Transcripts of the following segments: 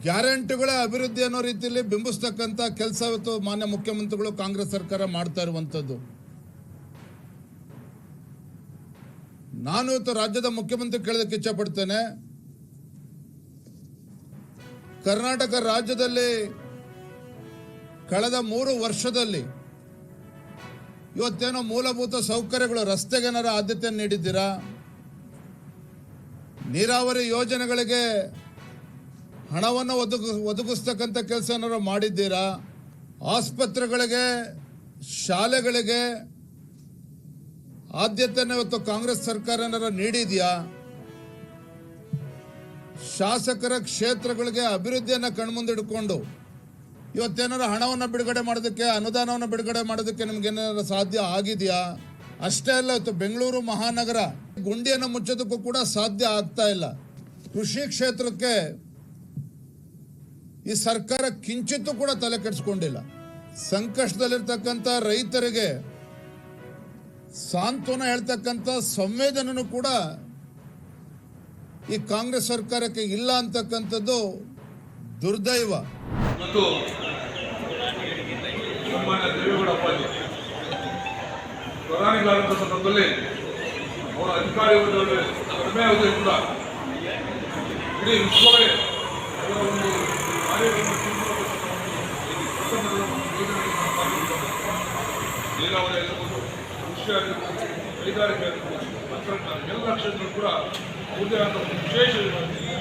ಗ್ಯಾರಂಟಿಗಳ ಅಭಿವೃದ್ಧಿ ಅನ್ನೋ ರೀತಿಯಲ್ಲಿ ಬಿಂಬಿಸ್ತಕ್ಕಂಥ ಕೆಲಸ ಇವತ್ತು ಮಾನ್ಯ ಮುಖ್ಯಮಂತ್ರಿಗಳು ಕಾಂಗ್ರೆಸ್ ಸರ್ಕಾರ ಮಾಡ್ತಾ ಇರುವಂಥದ್ದು. ನಾನು ಇವತ್ತು ರಾಜ್ಯದ ಮುಖ್ಯಮಂತ್ರಿ ಕೇಳೋದಕ್ಕೆ ಇಚ್ಛಪಡ್ತೇನೆ. ಕರ್ನಾಟಕ ರಾಜ್ಯದಲ್ಲಿ ಕಳೆದ 3 ವರ್ಷದಲ್ಲಿ ಇವತ್ತೇನೋ ಮೂಲಭೂತ ಸೌಕರ್ಯಗಳು, ರಸ್ತೆಗೆ ಏನಾರ ಆದ್ಯತೆ ನೀಡಿದ್ದೀರಾ? ನೀರಾವರಿ ಯೋಜನೆಗಳಿಗೆ ಹಣವನ್ನು ಒದಗಿಸ್ತಕ್ಕಂಥ ಕೆಲಸ ಏನಾರು ಮಾಡಿದ್ದೀರಾ? ಆಸ್ಪತ್ರೆಗಳಿಗೆ, ಶಾಲೆಗಳಿಗೆ ಆದ್ಯತೆಯನ್ನು ಇವತ್ತು ಕಾಂಗ್ರೆಸ್ ಸರ್ಕಾರ ಏನಾರು ನೀಡಿದೆಯಾ? ಶಾಸಕರ ಕ್ಷೇತ್ರಗಳಿಗೆ ಅಭಿವೃದ್ಧಿಯನ್ನು ಕಣ್ಮುಂದಿಡ್ಕೊಂಡು ಇವತ್ತೇನಾರು ಹಣವನ್ನು ಬಿಡುಗಡೆ ಮಾಡೋದಕ್ಕೆ, ಅನುದಾನವನ್ನು ಬಿಡುಗಡೆ ಮಾಡೋದಕ್ಕೆ ನಿಮ್ಗೇನಾರು ಸಾಧ್ಯ ಆಗಿದೆಯಾ? ಅಷ್ಟೇ ಅಲ್ಲ, ಇವತ್ತು ಬೆಂಗಳೂರು ಮಹಾನಗರ ಗುಂಡಿಯನ್ನು ಮುಚ್ಚೋದಕ್ಕೂ ಕೂಡ ಸಾಧ್ಯ ಆಗ್ತಾ ಇಲ್ಲ. ಕೃಷಿ ಕ್ಷೇತ್ರಕ್ಕೆ ಈ ಸರ್ಕಾರ ಕಿಂಚಿತ್ತೂ ಕೂಡ ತಲೆ ಕೆಡಿಸ್ಕೊಂಡಿಲ್ಲ. ಸಂಕಷ್ಟದಲ್ಲಿರ್ತಕ್ಕಂಥ ರೈತರಿಗೆ ಸಾಂತ್ವನ ಹೇಳ್ತಕ್ಕಂಥ ಸಂವೇದನೆಯೂ ಕೂಡ ಈ ಕಾಂಗ್ರೆಸ್ ಸರ್ಕಾರಕ್ಕೆ ಇಲ್ಲ ಅಂತಕ್ಕಂಥದ್ದು ದುರ್ದೈವ. ಮತ್ತು ಸನ್ಮಾನ್ಯ ದೇವೇಗೌಡ ಅಪ್ಪಾಜಿ ಪ್ರಧಾನಿಗಳಾದಂಥ ಸಂದರ್ಭದಲ್ಲಿ ಅವರ ಅಧಿಕಾರಿ ಕಡಿಮೆ ಅವಧಿ ಕೂಡ ಇಡೀ ವಿಶ್ವವೇ ಅವರ ಒಂದು ನೀರಾವರಿ ಆಗಿರ್ಬೋದು, ಕೃಷಿ ಆಗಿರ್ಬೋದು, ಕೈಗಾರಿಕೆ ಆಗಿರ್ಬೋದು, ತಂತ್ರಜ್ಞಾನ ಎಲ್ಲ ಕ್ಷೇತ್ರಗಳು ಕೂಡ ಅವ್ರದೇ ಆದ ವಿಶೇಷ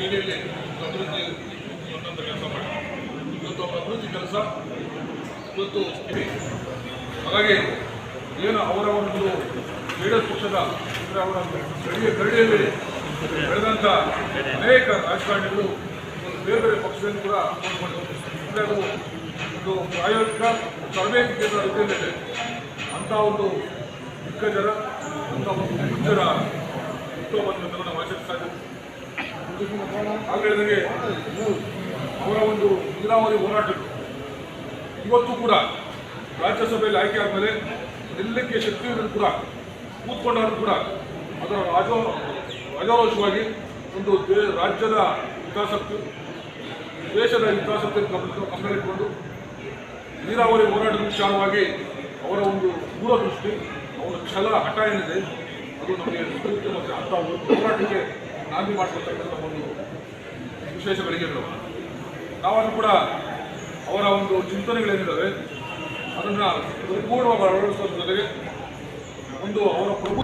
ಏರಿಯಲ್ಲಿ ಅಭಿವೃದ್ಧಿ ಕೆಲಸ ಮಾಡಿ ಇವತ್ತು ಅವರ ಅಭಿವೃದ್ಧಿ ಕೆಲಸ ಇವತ್ತು ಇದೆ. ಹಾಗಾಗಿ ಏನು ಅವರ ಒಂದು ಜೆಡಿಎಸ್ ಪಕ್ಷದ ಅಂದರೆ ಅವರ ಗಡಿಯಲ್ಲಿ ಬೆಳೆದಂಥ ಅನೇಕ ರಾಜಕಾರಣಿಗಳು ಬೇರೆ ಬೇರೆ ಪಕ್ಷದಲ್ಲಿ ಕೂಡ ಅಂದರೆ ಅದು ಒಂದು ಪ್ರಾಯೋಗಿಕ ತರಬೇತಿ ಕೇಂದ್ರ ರೀತಿಯಲ್ಲಿದೆ. ಅಂಥ ಒಂದು ದಿಗ್ಗಜರ, ಅಂಥ ಒಂದು ಹುಚ್ಚರ ಹುಟ್ಟುಹಬ್ಬವನ್ನು ನಾವು ಆಚರಿಸ್ತಾ ಇದ್ದೇವೆ. ಹಾಗೆ ಅವರ ಒಂದು ನೀರಾವರಿ ಹೋರಾಟಗಳು ಇವತ್ತು ಕೂಡ ರಾಜ್ಯಸಭೆಯಲ್ಲಿ ಆಯ್ಕೆ ಆದಮೇಲೆ ನಿಲ್ಲಕ್ಕೆ ಶಕ್ತಿಯನ್ನು ಕೂಡ ಕೂತ್ಕೊಂಡಾದರೂ ಕೂಡ ಅದರ ರಾಜಾರೋಷವಾಗಿ ಒಂದು ರಾಜ್ಯದ ಹಿತಾಸಕ್ತಿ, ದೇಶದ ಹಿತಾಸಕ್ತಿಯನ್ನು ಗಮನದಲ್ಲಿಟ್ಟುಕೊಂಡು ನೀರಾವರಿ ಹೋರಾಟದ ವಿಚಾರವಾಗಿ ಅವರ ಒಂದು ದೂರದೃಷ್ಟಿ, ಅವರ ಛಲ, ಹಠ ಏನಿದೆ ಅದು ನಮಗೆ ಸ್ಫೂರ್ತಿ ಮತ್ತು ಅಂಥ ಹೋರಾಟಕ್ಕೆ ನಾಂದಿ ಮಾಡ್ಕೊಳ್ತಕ್ಕಂಥ ಒಂದು ವಿಶೇಷ ಬೆಳಗ್ಗೆಗಳು. ನಾವನ್ನು ಕೂಡ ಅವರ ಒಂದು ಚಿಂತನೆಗಳೇನಿದ್ದಾವೆ ಅದನ್ನು ಪರಿಪೂರ್ಣವಾಗಿ ಅಳವಡಿಸೋದ್ರ ಜೊತೆಗೆ ಒಂದು ಅವರ ಪ್ರಭು